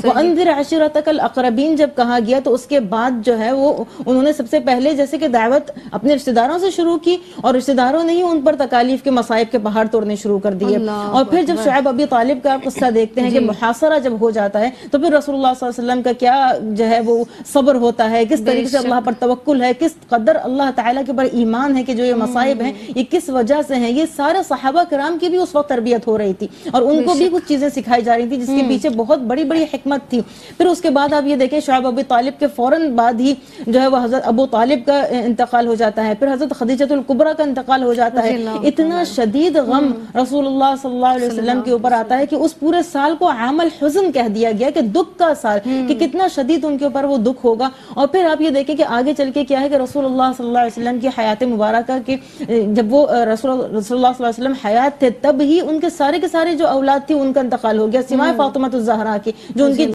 وَأَنذِرْ عَشِيرَتَكَ الْأَقْرَبِينَ جب کہا گیا تو اس کے بعد جو ہے وہ انہوں نے سب سے پہلے جیسے کہ دعوت اپنے رشتہ داروں سے شروع کی، اور رشتہ داروں نے ہی ان پر تکالیف کے مصائب کے پہاڑ توڑنے شروع کر دیے. اور پھر جب شعیب ابی طالب کا قصہ دیکھتے ہیں کہ محاصرہ جب ہو جاتا ہے تو پھر رسول اللہ صلی اللہ علیہ وسلم کا کیا جو ہے وہ صبر ہوتا ہے، کس طریقے سے اللہ پر توکل ہے، کس قدر اللہ تعالیٰ کے پر ایمان ہے کہ جو یہ مصائب ہیں یہ کس وجہ سے ہیں. یہ سارے صحابہ کرام کی بھی اس وقت تربیت ہو رہی تھی اور ان کو بھی کچھ چیزیں سکھائی جا رہی تھی جس کے پیچھے بہت بڑی بڑی حکمت تھی. پھر اس کے بعد آپ یہ دیکھیں شعیب ابی طالب کے فوراً بعد ہی جو ہے وہ حضرت ابو طالب کا انتقال ہو جاتا ہے، پھر حضرت خدیجہ الکبریٰ کا انتقال ہو جاتا ہے. اتنا شدید غم رسول اللہ صلی اللہ علیہ وسلم کے اوپر آتا ہے کہ اس پورے سال کو عام الحزن کہہ دیا گیا کہ دکھ کا سال، کہ کتنا شدید ان کے اوپر وہ دکھ ہوگا. اور پھر آپ یہ دیکھیں کہ آگے چل کے کیا ہے کہ رسول اللہ صلی اللہ علیہ وسلم کی حیات مبارکہ کے جب وہ رسول اللہ صلی اللہ علیہ وسلم حیات تھے تب ہی ان کے سارے جو اولاد تھی ان کا انتقال ہو گیا، سوائے فاطمہ الزہرا کی جو ان